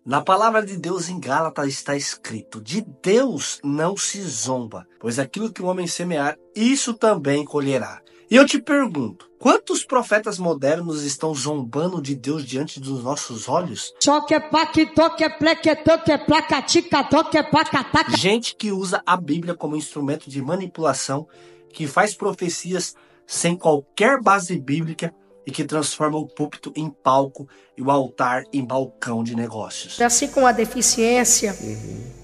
Na palavra de Deus em Gálatas está escrito: de Deus não se zomba, pois aquilo que o homem semear, isso também colherá. E eu te pergunto, quantos profetas modernos estão zombando de Deus diante dos nossos olhos? Gente que usa a Bíblia como instrumento de manipulação, que faz profecias sem qualquer base bíblica e que transforma o púlpito em palco e o altar em balcão de negócios. Nasci com a deficiência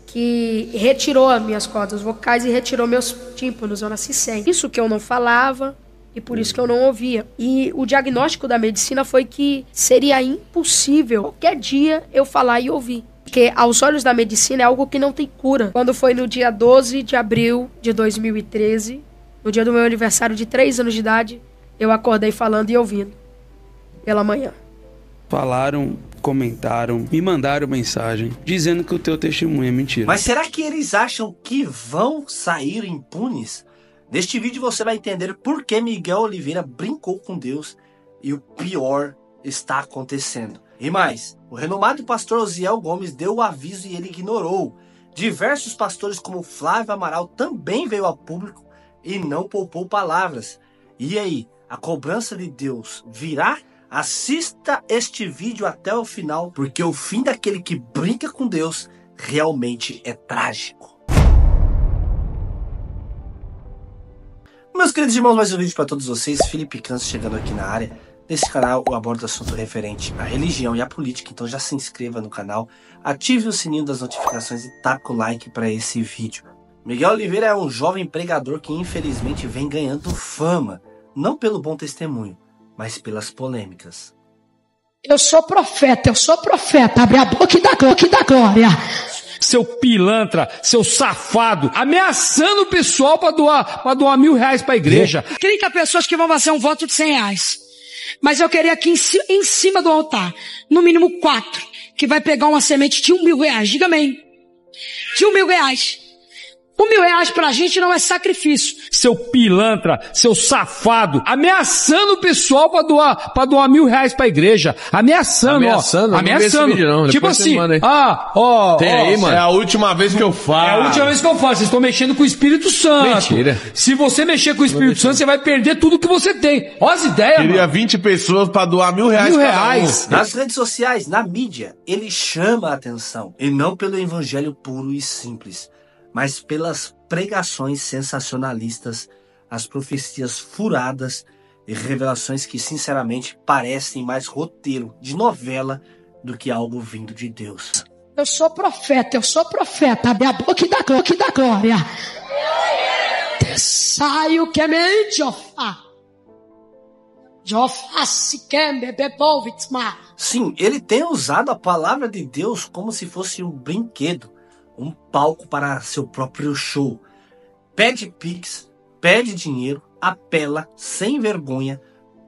que retirou as minhas cordas vocais e retirou meus tímpanos. Eu nasci sem. Isso que eu não falava e por isso que eu não ouvia. E o diagnóstico da medicina foi que seria impossível qualquer dia eu falar e ouvir. Porque aos olhos da medicina é algo que não tem cura. Quando foi no dia 12 de abril de 2013, no dia do meu aniversário de 3 anos de idade, eu acordei falando e ouvindo pela manhã. Falaram, comentaram, me mandaram mensagem dizendo que o teu testemunho é mentira. Mas será que eles acham que vão sair impunes? Neste vídeo você vai entender por que Miguel Oliveira brincou com Deus e o pior está acontecendo. E mais, o renomado pastor Osiel Gomes deu o aviso e ele ignorou. Diversos pastores como Flávio Amaral também veio a público e não poupou palavras. E aí, a cobrança de Deus virá? Assista este vídeo até o final, porque o fim daquele que brinca com Deus realmente é trágico. Meus queridos irmãos, mais um vídeo para todos vocês. Felipe Canso chegando aqui na área. Nesse canal eu abordo assunto referente à religião e à política, então já se inscreva no canal, ative o sininho das notificações e taca o like para esse vídeo. Miguel Oliveira é um jovem pregador que infelizmente vem ganhando fama, não pelo bom testemunho, mas pelas polêmicas. Eu sou profeta, abre a boca e dá glória. Seu pilantra, seu safado, ameaçando o pessoal pra doar R$1.000 pra igreja. 30 pessoas que vão fazer um voto de R$100. Mas eu queria aqui em cima do altar, no mínimo 4, que vai pegar uma semente de R$1.000. Diga amém. De R$1.000. R$1.000 pra gente não é sacrifício. Seu pilantra, seu safado, ameaçando o pessoal pra doar R$1.000 pra igreja. Ameaçando. Não, tipo assim, tem aí, mano. É a última vez que eu falo. É a última vez que eu falo. Vocês estão mexendo com o Espírito Santo. Mentira. Se você mexer com o Espírito Santo, você vai perder tudo que você tem. Olha as ideias, Queria mano. 20 pessoas pra doar R$1.000 cada um. Nas redes sociais, na mídia, ele chama a atenção. E não pelo evangelho puro e simples, mas pelas pregações sensacionalistas, as profecias furadas e revelações que sinceramente parecem mais roteiro de novela do que algo vindo de Deus. Eu sou profeta, abre a boca e dá glória. Saio que me Sim, ele tem usado a palavra de Deus como se fosse um brinquedo, um palco para seu próprio show. Pede pix, pede dinheiro, apela sem vergonha,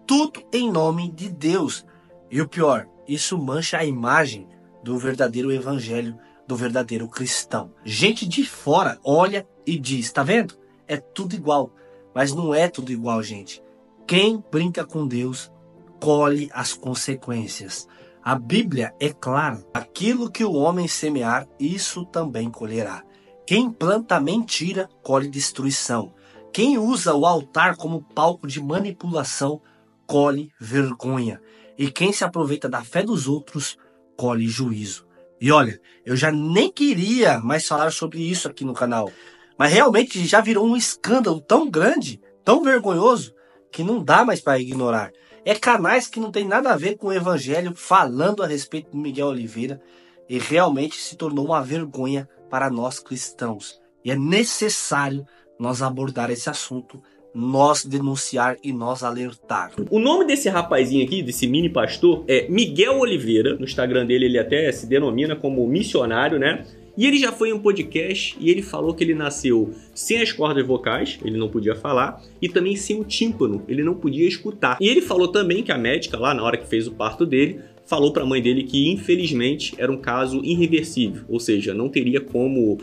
tudo em nome de Deus. E o pior, isso mancha a imagem do verdadeiro evangelho, do verdadeiro cristão. Gente de fora olha e diz, tá vendo? É tudo igual. Mas não é tudo igual, gente. Quem brinca com Deus colhe as consequências. A Bíblia é clara. Aquilo que o homem semear, isso também colherá. Quem planta mentira, colhe destruição. Quem usa o altar como palco de manipulação, colhe vergonha. E quem se aproveita da fé dos outros, colhe juízo. E olha, eu já nem queria mais falar sobre isso aqui no canal. Mas realmente já virou um escândalo tão grande, tão vergonhoso, que não dá mais para ignorar. É canais que não tem nada a ver com o evangelho falando a respeito de Miguel Oliveira e realmente se tornou uma vergonha para nós cristãos. E é necessário nós abordar esse assunto, nós denunciar e nós alertar. O nome desse rapazinho aqui, desse mini pastor, é Miguel Oliveira. No Instagram dele ele até se denomina como missionário, né? E ele já foi em um podcast e ele falou que ele nasceu sem as cordas vocais, ele não podia falar, e também sem o tímpano, ele não podia escutar. E ele falou também que a médica lá, na hora que fez o parto dele, falou para a mãe dele que infelizmente era um caso irreversível, ou seja, não teria como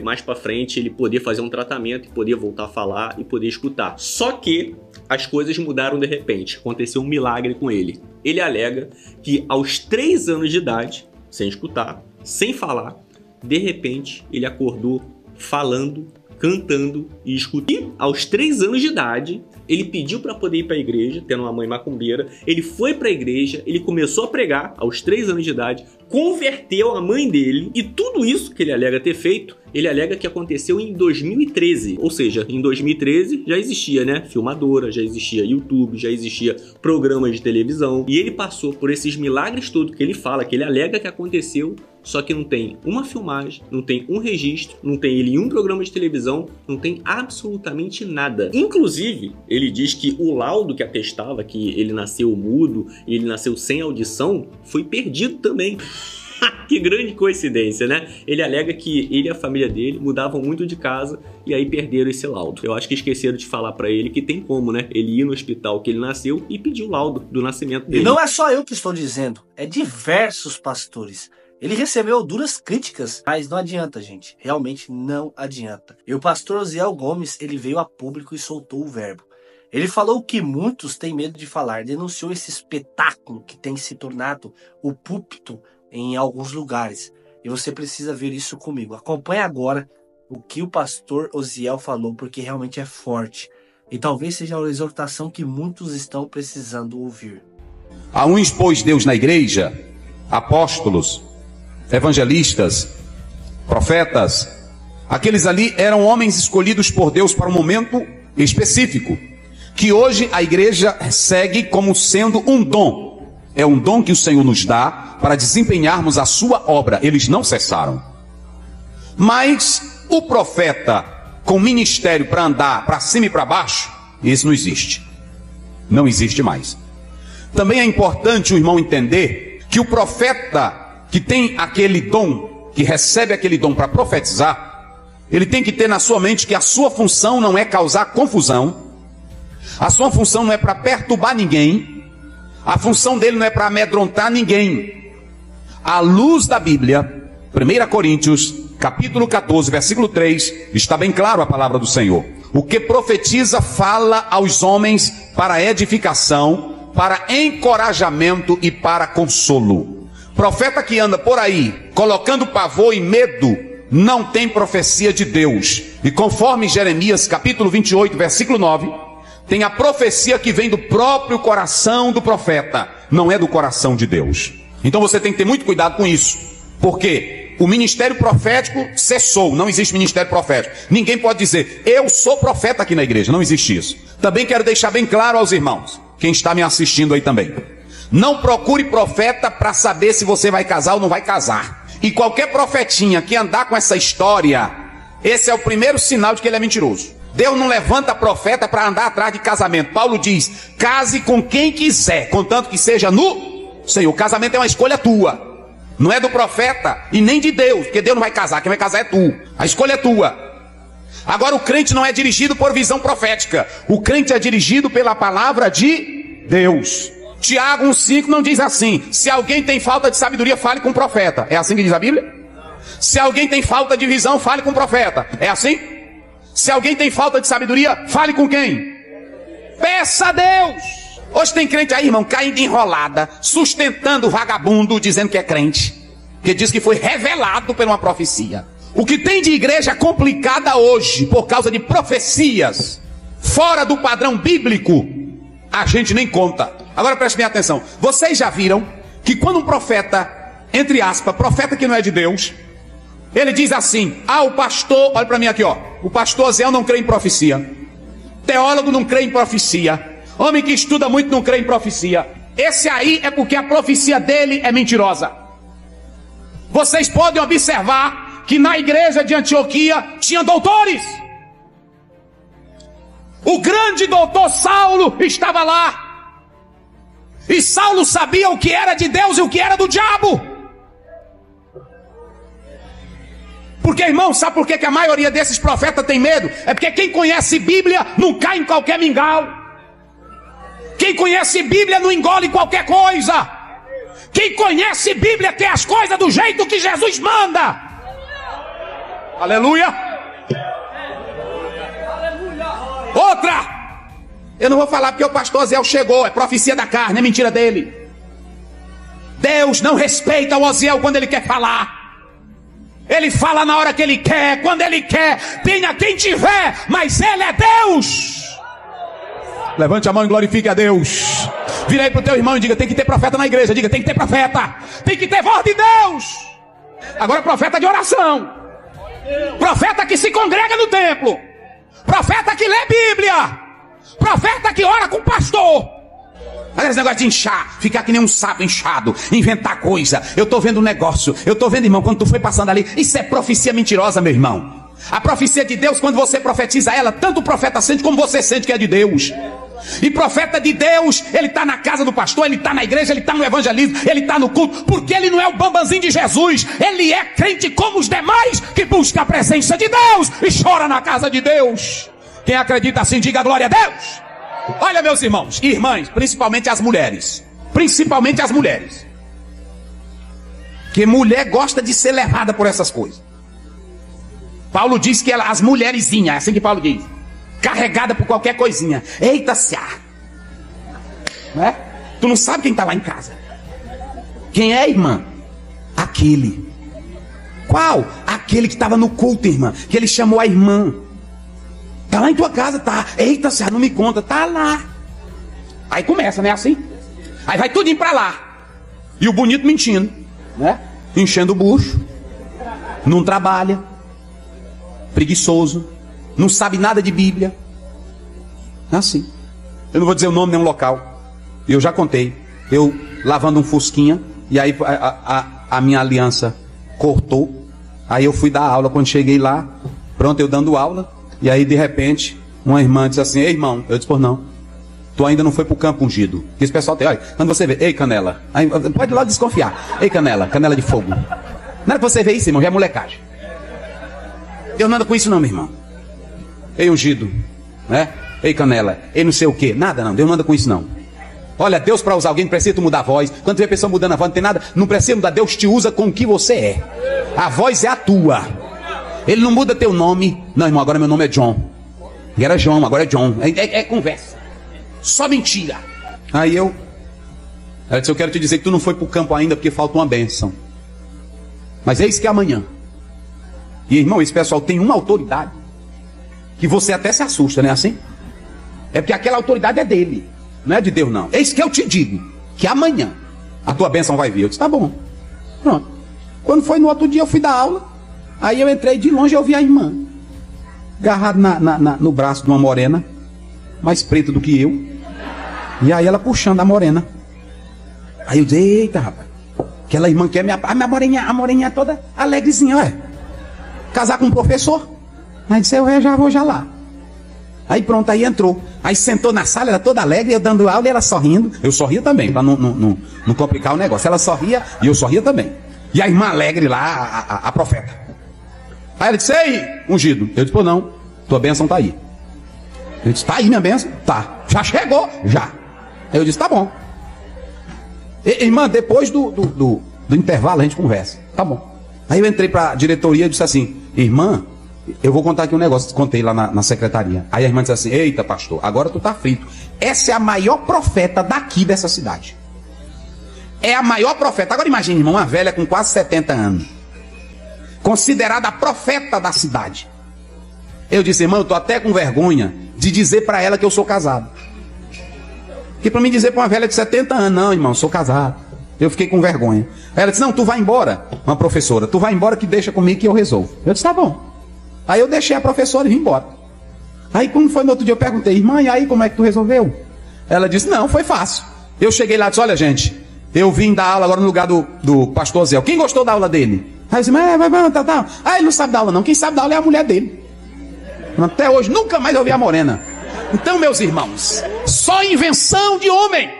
mais para frente ele poder fazer um tratamento e poder voltar a falar e poder escutar. Só que as coisas mudaram de repente, aconteceu um milagre com ele. Ele alega que aos 3 anos de idade, sem escutar, sem falar. De repente, ele acordou falando, cantando e escutando. E aos 3 anos de idade, ele pediu para poder ir para a igreja, tendo uma mãe macumbeira. Ele foi para a igreja, ele começou a pregar aos 3 anos de idade, converteu a mãe dele, e tudo isso que ele alega ter feito, ele alega que aconteceu em 2013. Ou seja, em 2013 já existia, né, filmadora, já existia YouTube, já existia programas de televisão. E ele passou por esses milagres todos que ele fala, que ele alega que aconteceu, só que não tem uma filmagem, não tem um registro, não tem ele em um programa de televisão, não tem absolutamente nada. Inclusive, ele diz que o laudo que atestava que ele nasceu mudo e ele nasceu sem audição foi perdido também. Que grande coincidência, né? Ele alega que ele e a família dele mudavam muito de casa e aí perderam esse laudo. Eu acho que esqueceram de falar pra ele que tem como, né? Ele ir no hospital que ele nasceu e pedir o laudo do nascimento dele. E não é só eu que estou dizendo, é diversos pastores. Ele recebeu duras críticas, mas não adianta, gente. Realmente não adianta. E o pastor Osiel Gomes, ele veio a público e soltou o verbo. Ele falou que muitos têm medo de falar, denunciou esse espetáculo que tem se tornado o púlpito em alguns lugares. E você precisa ver isso comigo. Acompanhe agora o que o pastor Osiel falou, porque realmente é forte. E talvez seja a exortação que muitos estão precisando ouvir. A uns pôs Deus na igreja, apóstolos, evangelistas, profetas. Aqueles ali eram homens escolhidos por Deus para um momento específico, que hoje a igreja segue como sendo um dom. É um dom que o Senhor nos dá para desempenharmos a sua obra. Eles não cessaram. Mas o profeta com ministério para andar para cima e para baixo, esse não existe. Não existe mais. Também é importante o irmão entender que o profeta que tem aquele dom, que recebe aquele dom para profetizar, ele tem que ter na sua mente que a sua função não é causar confusão, a sua função não é para perturbar ninguém, a função dele não é para amedrontar ninguém. À luz da Bíblia, 1 Coríntios, capítulo 14, versículo 3, está bem claro a palavra do Senhor. O que profetiza fala aos homens para edificação, para encorajamento e para consolo. Profeta que anda por aí colocando pavor e medo não tem profecia de Deus. E conforme Jeremias capítulo 28 versículo 9, tem a profecia que vem do próprio coração do profeta, não é do coração de Deus. Então você tem que ter muito cuidado com isso, porque o ministério profético cessou, não existe ministério profético. Ninguém pode dizer, eu sou profeta aqui na igreja, não existe isso. Também quero deixar bem claro aos irmãos, quem está me assistindo aí também. Não procure profeta para saber se você vai casar ou não vai casar. E qualquer profetinha que andar com essa história, esse é o primeiro sinal de que ele é mentiroso. Deus não levanta profeta para andar atrás de casamento. Paulo diz, case com quem quiser, contanto que seja no Senhor. O casamento é uma escolha tua, não é do profeta e nem de Deus, porque Deus não vai casar, quem vai casar é tu. A escolha é tua. Agora o crente não é dirigido por visão profética, o crente é dirigido pela palavra de Deus. Tiago 1,5 não diz assim, se alguém tem falta de sabedoria, fale com o profeta. É assim que diz a Bíblia? Se alguém tem falta de visão, fale com o profeta. É assim? Se alguém tem falta de sabedoria, fale com quem? Peça a Deus. Hoje tem crente aí, irmão, caindo enrolada, sustentando o vagabundo, dizendo que é crente, que diz que foi revelado por uma profecia. O que tem de igreja complicada hoje, por causa de profecias, fora do padrão bíblico, a gente nem conta. Agora preste bem atenção. Vocês já viram que quando um profeta, entre aspas, profeta que não é de Deus, ele diz assim, o pastor, olha para mim aqui, ó, o pastor Zé não crê em profecia, teólogo não crê em profecia, homem que estuda muito não crê em profecia. Esse aí é porque a profecia dele é mentirosa. Vocês podem observar que na igreja de Antioquia tinha doutores. O grande doutor Saulo estava lá. E Saulo sabia o que era de Deus e o que era do diabo. Porque, irmão, sabe por que a maioria desses profetas tem medo? É porque quem conhece Bíblia não cai em qualquer mingau. Quem conhece Bíblia não engole qualquer coisa. Quem conhece Bíblia tem as coisas do jeito que Jesus manda. Aleluia. Outra, eu não vou falar porque o pastor Zé chegou, é profecia da carne, é mentira dele. Deus não respeita o Osiel quando ele quer falar. Ele fala na hora que ele quer, quando ele quer. Tenha quem tiver, mas ele é Deus. Levante a mão e glorifique a Deus. Vira aí pro teu irmão e diga: tem que ter profeta na igreja. Diga: tem que ter profeta. Tem que ter voz de Deus. Agora profeta de oração. Profeta que se congrega no templo. Profeta que lê Bíblia. Profeta que ora com o pastor. Olha esse negócio de inchar, ficar que nem um sapo inchado, inventar coisa. Eu tô vendo um negócio, eu tô vendo, irmão, quando tu foi passando ali, isso é profecia mentirosa, meu irmão. A profecia de Deus, quando você profetiza ela, tanto o profeta sente como você sente que é de Deus. E profeta de Deus, ele está na casa do pastor, ele está na igreja, ele está no evangelismo, ele está no culto, porque ele não é o bambanzinho de Jesus. Ele é crente como os demais, que busca a presença de Deus e chora na casa de Deus. Quem acredita assim, diga glória a Deus. Olha, meus irmãos e irmãs, principalmente as mulheres, que mulher gosta de ser levada por essas coisas. Paulo diz que as mulherzinhas, é assim que Paulo diz, carregada por qualquer coisinha. Eita, não é? Tu não sabe quem está lá em casa. Quem é, irmã? Aquele. Qual? Aquele que estava no culto, irmã, que ele chamou a irmã. Tá lá em tua casa, tá. Eita, não me conta, tá lá. Aí começa, né, assim. Aí vai tudinho pra lá. E o bonito mentindo, né? Enchendo o bucho. Não trabalha. Preguiçoso. Não sabe nada de Bíblia. Assim. Eu não vou dizer o nome nem um local. Eu já contei. Eu lavando um fusquinha. E aí a minha aliança cortou. Aí eu fui dar aula. Quando cheguei lá, pronto, eu dando aula. E aí de repente uma irmã disse assim: ei, irmão. Eu disse: por não, tu ainda não foi pro campo ungido. Esse pessoal tem, olha, quando você vê, ei, canela, aí, pode logo desconfiar. Ei, canela de fogo. Não é que você vê isso, irmão, já é molecagem. Deus não anda com isso não, meu irmão. Ei, ungido, né? Ei, canela, ei, não sei o que. Nada não, Deus não anda com isso não. Olha, Deus para usar alguém não precisa tu mudar a voz. Quando tu vê a pessoa mudando a voz, não tem nada, não precisa mudar. Deus te usa com o que você é. A voz é a tua. Ele não muda teu nome. Não, irmão, agora meu nome é John. E era João, agora é John. É conversa. Só mentira. Aí ela disse: eu quero te dizer que tu não foi pro campo ainda porque falta uma bênção. Mas eis que é amanhã. E irmão, esse pessoal tem uma autoridade que você até se assusta, não é assim? É porque aquela autoridade é dele, não é de Deus não. Eis que eu te digo que amanhã a tua bênção vai vir. Eu disse: tá bom. Pronto. Quando foi no outro dia eu fui dar aula. Aí eu entrei de longe e eu vi a irmã agarrada no braço de uma morena, mais preta do que eu. E aí ela puxando a morena. Aí eu disse: eita, rapaz, aquela irmã que é a moreninha toda alegrezinha, ué. Casar com um professor. Aí disse: eu já vou lá. Aí pronto, aí entrou. Aí sentou na sala, ela toda alegre, eu dando aula e ela sorrindo. Eu sorria também, para não complicar o negócio. Ela sorria e eu sorria também. E a irmã alegre lá, a profeta. Aí ela disse: ei, ungido. Eu disse: pô, não, tua bênção tá aí. Eu disse: tá aí minha bênção? Tá. Já chegou? Já. Aí eu disse: tá bom. Irmã, depois do intervalo a gente conversa. Tá bom. Aí eu entrei pra diretoria e disse assim: irmã, eu vou contar aqui um negócio. Contei lá na secretaria. Aí a irmã disse assim: eita, pastor, agora tu tá frito. Essa é a maior profeta daqui dessa cidade. É a maior profeta. Agora imagine, irmão, uma velha com quase 70 anos. Considerada a profeta da cidade. Eu disse: irmão, eu tô até com vergonha de dizer para ela que eu sou casado. Porque para mim dizer para uma velha de 70 anos: não, irmão, eu sou casado. Eu fiquei com vergonha. Aí ela disse: não, tu vai embora. Uma professora: tu vai embora que deixa comigo que eu resolvo. Eu disse: tá bom. Aí eu deixei a professora e vim embora. Aí quando foi no outro dia eu perguntei: irmã, e aí como é que tu resolveu? Ela disse: não, foi fácil. Eu cheguei lá e disse: olha, gente, eu vim dar aula agora no lugar do pastor Zé. Quem gostou da aula dele? Aí eu disse: mas tá. Ah, ele não sabe dar aula não. Quem sabe dar aula é a mulher dele. Até hoje nunca mais eu vi a morena. Então, meus irmãos, só invenção de homem.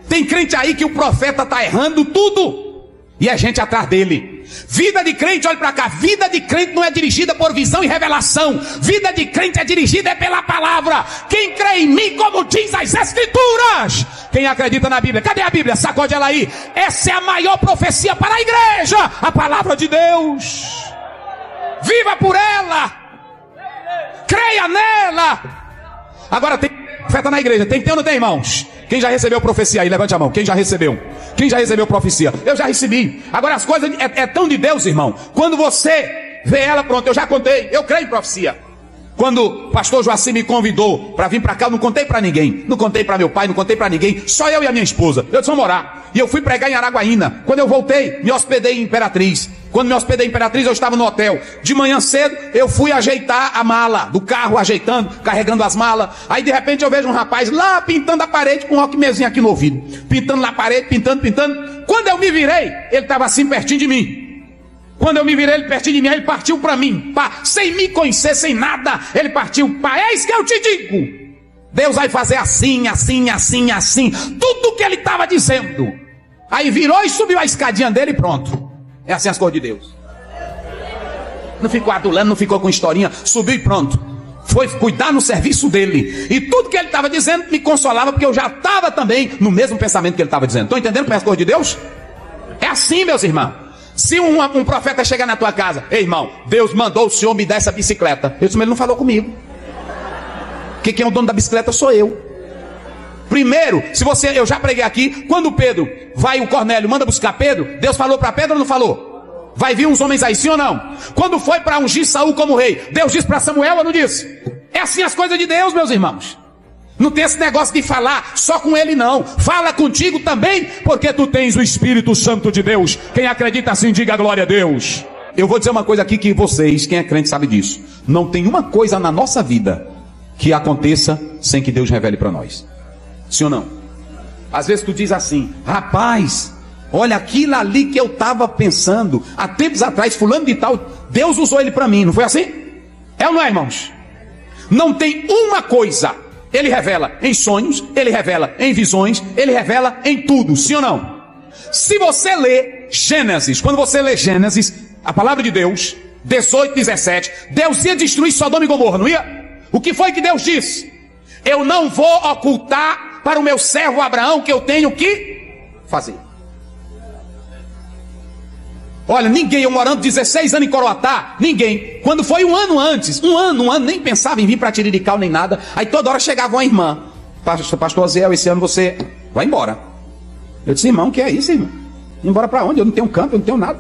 Tem crente aí que o profeta tá errando tudo e a gente atrás dele. Vida de crente, olha para cá, vida de crente não é dirigida por visão e revelação. Vida de crente é dirigida pela palavra. Quem crê em mim, como diz as escrituras. Quem acredita na Bíblia? Cadê a Bíblia? Sacode ela aí. Essa é a maior profecia para a igreja, a palavra de Deus. Viva por ela, creia nela. Agora tem profeta na igreja, tem que ter ou não tem, irmãos? Quem já recebeu profecia aí? Levante a mão. Quem já recebeu? Quem já recebeu profecia? Eu já recebi. Agora as coisas é tão de Deus, irmão. Quando você vê ela, pronto, eu já contei. Eu creio em profecia. Quando o pastor Joacim me convidou para vir para cá, eu não contei para ninguém. Não contei para meu pai, não contei para ninguém. Só eu e a minha esposa. Eu disse, vamos morar. E eu fui pregar em Araguaína. Quando eu voltei, me hospedei em Imperatriz. Quando me hospedei em Imperatriz, eu estava no hotel. De manhã cedo, eu fui ajeitar a mala do carro, ajeitando, carregando as malas. Aí de repente eu vejo um rapaz lá pintando a parede com um rockmezinho aqui no ouvido. Pintando na parede, pintando. Quando eu me virei, ele estava assim pertinho de mim. Quando eu me virei ele pertinho de mim, ele partiu para mim, pá, sem me conhecer, sem nada, ele partiu, pá, é isso que eu te digo. Deus vai fazer assim, tudo que ele estava dizendo. Aí virou e subiu a escadinha dele e pronto. É assim as coisas de Deus. Não ficou adulando, não ficou com historinha, subiu e pronto. Foi cuidar no serviço dele. E tudo que ele estava dizendo me consolava, porque eu já estava também no mesmo pensamento que ele estava dizendo. Estão entendendo como é as coisas de Deus? É assim, meus irmãos. Se um profeta chegar na tua casa, ei irmão, Deus mandou o senhor me dar essa bicicleta. Eu disse, mas ele não falou comigo. Porque quem é o dono da bicicleta sou eu. Primeiro, eu já preguei aqui, quando Pedro vai, o Cornélio manda buscar Pedro, Deus falou para Pedro ou não falou? Vai vir uns homens aí, sim ou não? Quando foi para ungir Saul como rei, Deus disse para Samuel ou não disse? É assim as coisas de Deus, meus irmãos. Não tem esse negócio de falar só com ele não. Fala contigo também, porque tu tens o Espírito Santo de Deus. Quem acredita assim, diga glória a Deus. Eu vou dizer uma coisa aqui que vocês, quem é crente sabe disso. Não tem uma coisa na nossa vida que aconteça sem que Deus revele para nós. Sim ou não? Às vezes tu diz assim, rapaz, olha aquilo ali que eu estava pensando há tempos atrás, fulano de tal, Deus usou ele para mim, não foi assim? É ou não é, irmãos? Não tem uma coisa. Ele revela em sonhos, ele revela em visões, ele revela em tudo, sim ou não? Se você lê Gênesis, quando você lê Gênesis, a palavra de Deus, 18, 17, Deus ia destruir Sodoma e Gomorra, não ia? O que foi que Deus disse? Eu não vou ocultar para o meu servo Abraão que eu tenho que fazer. Olha, ninguém, eu morando 16 anos em Coroatá, ninguém, quando foi um ano antes, um ano, nem pensava em vir para Tirirical nem nada, aí toda hora chegava uma irmã, pastor Zé, esse ano você vai embora. Eu disse, irmão, que é isso, irmão? Ir embora para onde? Eu não tenho campo, eu não tenho nada.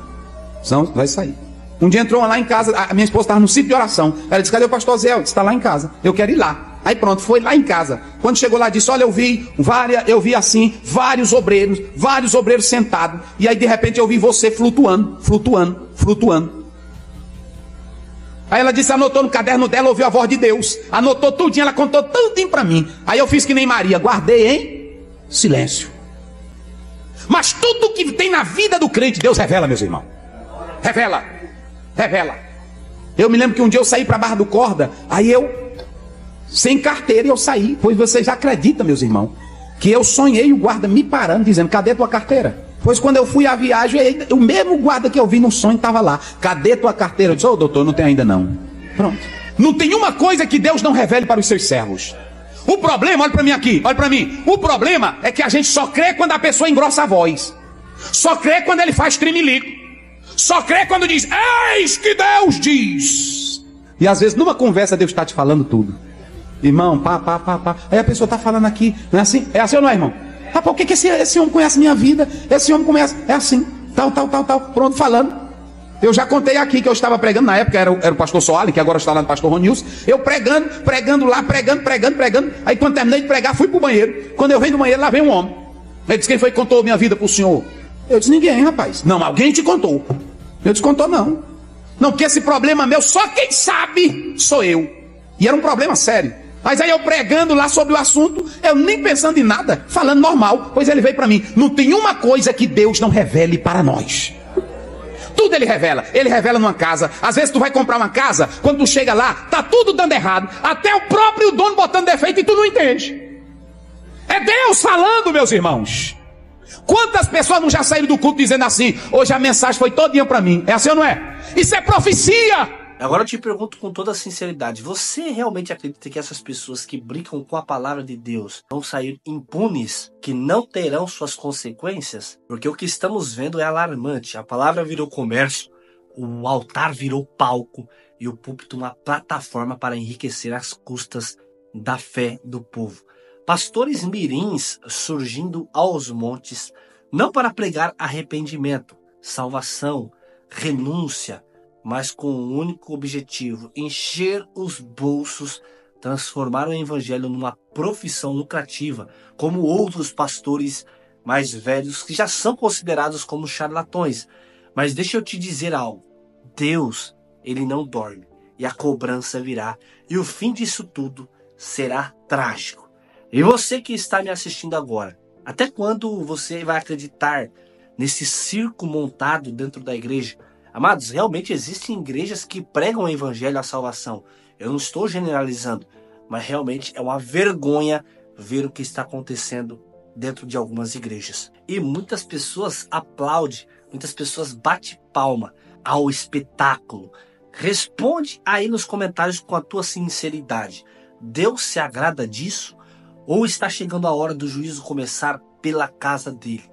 Não, vai sair. Um dia entrou lá em casa, a minha esposa estava no sítio de oração, ela disse, cadê o pastor Zé? Eu disse, está lá em casa, eu quero ir lá. Aí pronto, foi lá em casa. Quando chegou lá, disse, olha, eu vi assim, vários obreiros sentados. E aí de repente eu vi você flutuando. Aí ela disse, anotou no caderno dela, ouviu a voz de Deus. Anotou tudinho, ela contou tudinho para mim. Aí eu fiz que nem Maria, guardei em silêncio. Mas tudo que tem na vida do crente, Deus revela, meus irmãos. Revela. Eu me lembro que um dia eu saí para a Barra do Corda, aí sem carteira eu saí, pois vocês acreditam, meus irmãos, que eu sonhei o guarda me parando, dizendo, cadê tua carteira? Pois quando eu fui à viagem, o mesmo guarda que eu vi no sonho estava lá, cadê tua carteira? Eu disse, ô doutor, não tem ainda não. Pronto. Não tem uma coisa que Deus não revele para os seus servos. O problema, olha para mim aqui, olha para mim, o problema é que a gente só crê quando a pessoa engrossa a voz, só crê quando ele faz tremelico, só crê quando diz, eis que Deus diz. E às vezes numa conversa Deus está te falando tudo. Irmão, pá. Aí a pessoa está falando aqui, não é assim? É assim ou não é, irmão? Ah, por que esse homem conhece minha vida? Esse homem conhece, é assim, tal, pronto, falando. Eu já contei aqui que eu estava pregando, na época era o pastor Soali, que agora está lá no pastor Ronilson. Eu pregando lá, pregando. Aí quando terminei de pregar, fui pro banheiro. Quando eu venho do banheiro, lá vem um homem. Ele disse, quem foi que contou minha vida pro senhor? Eu disse, ninguém, rapaz. Não, alguém te contou. Eu disse, contou não. Não, porque esse problema meu, só quem sabe sou eu. E era um problema sério. Mas aí eu pregando lá sobre o assunto, eu nem pensando em nada, falando normal, pois ele veio para mim. Não tem uma coisa que Deus não revele para nós. Tudo ele revela numa casa. Às vezes tu vai comprar uma casa, quando tu chega lá, tá tudo dando errado, até o próprio dono botando defeito e tu não entende. É Deus falando, meus irmãos. Quantas pessoas não já saíram do culto dizendo assim, hoje a mensagem foi todinha para mim, é assim ou não é? Isso é profecia. Agora eu te pergunto com toda sinceridade, você realmente acredita que essas pessoas que brincam com a palavra de Deus vão sair impunes, que não terão suas consequências? Porque o que estamos vendo é alarmante. A palavra virou comércio, o altar virou palco e o púlpito uma plataforma para enriquecer às custas da fé do povo. Pastores mirins surgindo aos montes, não para pregar arrependimento, salvação, renúncia, mas com um único objetivo: encher os bolsos, transformar o evangelho numa profissão lucrativa, como outros pastores mais velhos que já são considerados como charlatões. Mas deixa eu te dizer algo: Deus, ele não dorme, e a cobrança virá, e o fim disso tudo será trágico. E você que está me assistindo agora, até quando você vai acreditar nesse circo montado dentro da igreja? Amados, realmente existem igrejas que pregam o evangelho à salvação. Eu não estou generalizando, mas realmente é uma vergonha ver o que está acontecendo dentro de algumas igrejas. E muitas pessoas aplaudem, muitas pessoas batem palma ao espetáculo. Responde aí nos comentários com a tua sinceridade. Deus se agrada disso? Ou está chegando a hora do juízo começar pela casa dele?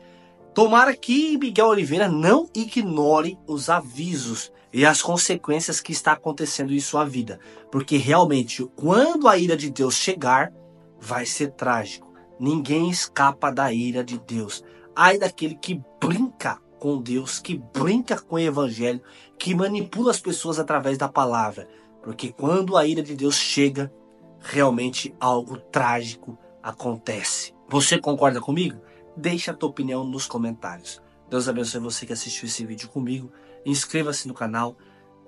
Tomara que Miguel Oliveira não ignore os avisos e as consequências que está acontecendo em sua vida. Porque realmente, quando a ira de Deus chegar, vai ser trágico. Ninguém escapa da ira de Deus. Ai daquele que brinca com Deus, que brinca com o evangelho, que manipula as pessoas através da palavra. Porque quando a ira de Deus chega, realmente algo trágico acontece. Você concorda comigo? Deixa a tua opinião nos comentários. Deus abençoe você que assistiu esse vídeo comigo. Inscreva-se no canal,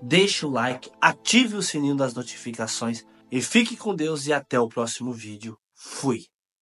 deixe o like, ative o sininho das notificações e fique com Deus e até o próximo vídeo. Fui!